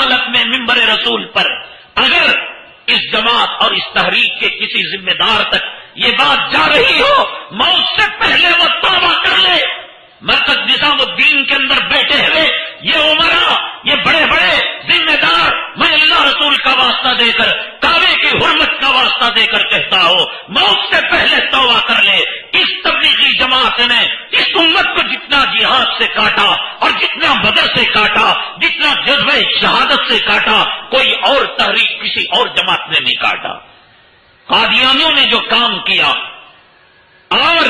حالت میں منبر رسول پر اگر اس جماعت اور اس تحریک کے کسی ذمہ دار تک یہ بات جا رہی ہو، موت سے پہلے وہ توبہ کر لے۔ مرکز نظام الدین کے اندر بیٹھے ہوئے یہ عمرا، یہ بڑے بڑے ذمہ دار، میں اللہ رسول کا واسطہ دے کر، کعبے کی حرمت کا واسطہ دے کر کہتا ہوں، موت سے پہلے توبہ کر لے۔ اس تبلیغی جماعت نے اس امت کو جتنا جہاد سے کاٹا اور جتنا بدر سے کاٹا، جتنا جذبہ شہادت سے کاٹا، کوئی اور تحریک کسی اور جماعت نے نہیں کاٹا۔ قادیانیوں نے جو کام کیا اور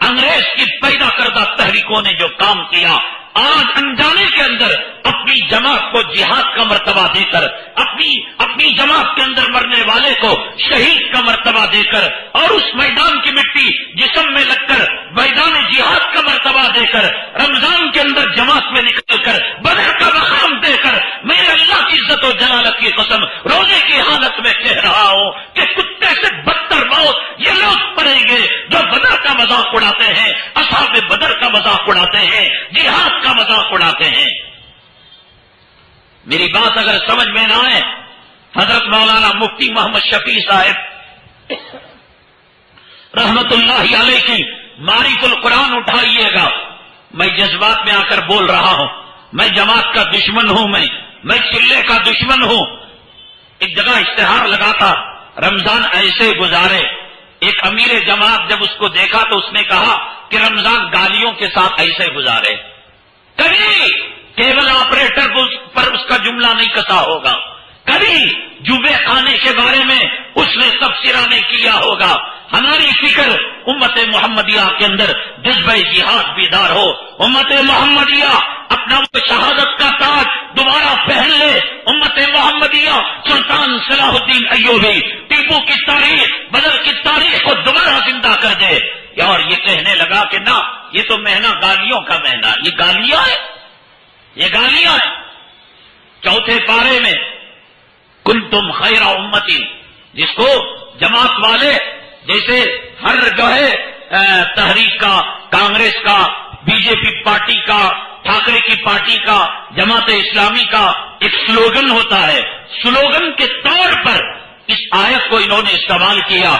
انگریز کی پیدا کردہ تحریکوں نے جو کام کیا، آج انجانے کے اندر اپنی جماعت کو جہاد کا مرتبہ دے کر، اپنی جماعت کے اندر مرنے والے کو شہید کا مرتبہ دے کر، اور اس میدان کی مٹی جسم میں لگ کر میدان جہاد کا مرتبہ دے کر، رمضان کے اندر جماعت میں نکل کر بدر کا مقام دے کر، میرے اللہ کی عزت و جلالت کی قسم روزے کی حالت میں کہہ رہا ہوں کہ کتے سے بدتر موت یہ لوگ پڑیں گے جو بدر کا مذاق اڑاتے ہیں، اصحاب بدر کا مذاق اڑاتے ہیں، جہاد کا مذاق اڑاتے ہیں۔ میری بات اگر سمجھ میں نہ آئے، حضرت مولانا مفتی محمد شفیع صاحب رحمت اللہ علیہ کی معرف القرآن اٹھائیے گا۔ میں جذبات میں آ کر بول رہا ہوں، میں جماعت کا دشمن ہوں، میں چلے کا دشمن ہوں۔ ایک جگہ اشتہار لگا تھا، رمضان ایسے گزارے۔ ایک امیر جماعت جب اس کو دیکھا تو اس نے کہا کہ رمضان گالیوں کے ساتھ ایسے گزارے۔ کبھی کیبل آپریٹر پر اس کا جملہ نہیں کسا ہوگا، کبھی جبے خانے کے بارے میں اس نے تبصرہ نہیں کیا ہوگا۔ ہماری فکر امت محمدیہ کے اندر جذبہ جہاد بیدار ہو، امت محمدیہ اپنا وہ شہادت کا تاج دوبارہ پہن لے، امت محمدیہ سلطان صلاح الدین ایوبی، ٹیپو کی تاریخ، بدر کی تاریخ کو دوبارہ زندہ کر دے۔ اور یہ کہنے لگا کہ نہ، یہ تو مہینہ گالیوں کا مہینہ، یہ گالیاں ہیں، یہ گالیاں ہیں۔ چوتھے پارے میں کنتم خیر امتی، جس کو جماعت والے جیسے ہر جو ہے تحریک کا، کانگریس کا، بی جے پی پارٹی کا، ٹھاکرے کی پارٹی کا، جماعت اسلامی کا ایک سلوگن ہوتا ہے، سلوگن کے طور پر اس آیت کو انہوں نے استعمال کیا،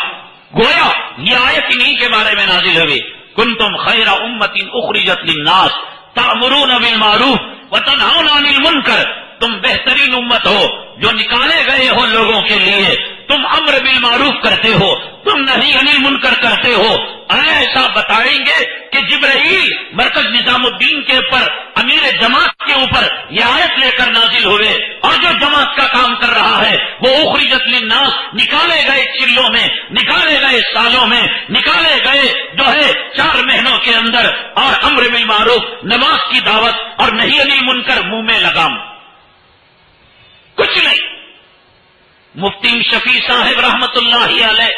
گویا یہ آیت انہی کے بارے میں نازل ہوئی۔ کنتم خیر امت اخرجت للناس تأمرون بالمعروف وتنہون عن المنکر، تم بہترین امت ہو جو نکالے گئے ہو لوگوں کے لیے، تم امر بالمعروف کرتے ہو، تم نہی عن المنکر کرتے ہو۔ ایسا بتائیں گے کہ جبرائیل مرکز نظام الدین کے اوپر، امیر جماعت کے اوپر یہ آیت لے کر نازل ہوئے، اور جو جماعت کا کام کر رہا ہے وہ اخرجت للناس، نکالے گئے چلوں میں، نکالے گئے سالوں میں، نکالے گئے جو ہے 4 مہینوں کے اندر، اور امر بالمعروف نماز کی دعوت اور نہی عن المنکر منہ میں لگام، کچھ نہیں۔ مفتی شفیع صاحب رحمت اللہ علیہ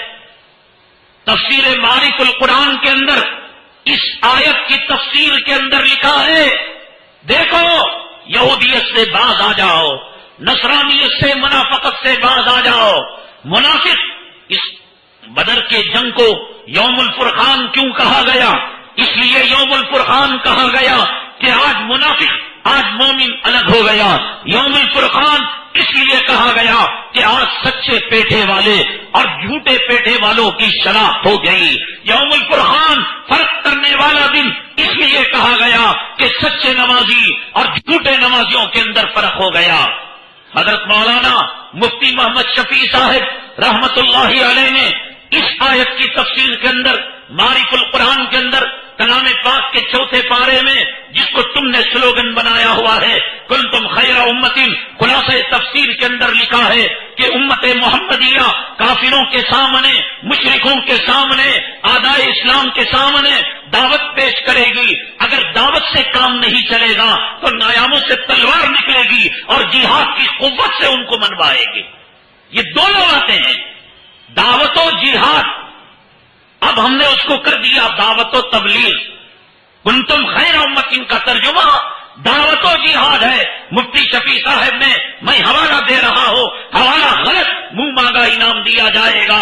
تفسیر معرف القرآن کے اندر اس آیت کی تفسیر کے اندر لکھا ہے، دیکھو یہودیت سے باز آ جاؤ، نصرانیت سے، منافقت سے باز آ جاؤ۔ منافق، اس بدر کے جنگ کو یوم الفرقان کیوں کہا گیا؟ اس لیے یوم الفرقان کہا گیا کہ آج منافق، آج مومن الگ ہو گیا۔ یوم الفرقان اس لیے کہا گیا کہ آج سچے پیٹے والے اور جھوٹے پیٹے والوں کی شناخت ہو گئی۔ یوم الفرقان فرق کرنے والا دن اس لیے کہا گیا کہ سچے نمازی اور جھوٹے نمازیوں کے اندر فرق ہو گیا۔ حضرت مولانا مفتی محمد شفیع صاحب رحمت اللہ علیہ نے اس آیت کی تفسیر کے اندر، معرف القرآن کے اندر، کلام پاک کے چوتھے پارے میں، جس کو تم نے سلوگن بنایا ہوا ہے کنتم خیر امت، خلاصہ تفسیر کے اندر لکھا ہے کہ امت محمدیہ کافروں کے سامنے، مشرکوں کے سامنے، اعداء اسلام کے سامنے دعوت پیش کرے گی۔ اگر دعوت سے کام نہیں چلے گا تو نیاموں سے تلوار نکلے گی اور جہاد کی قوت سے ان کو منوائے گی۔ یہ دونوں باتیں ہیں، دعوت و جہاد۔ اب ہم نے اس کو کر دیا دعوت و تبلیغ۔ کنتم خیر امت کا ترجمہ دعوت و جہاد ہے۔ مفتی شفیع صاحب نے، میں حوالہ دے رہا ہوں، حوالہ غلط، منہ مانگا انعام دیا جائے گا۔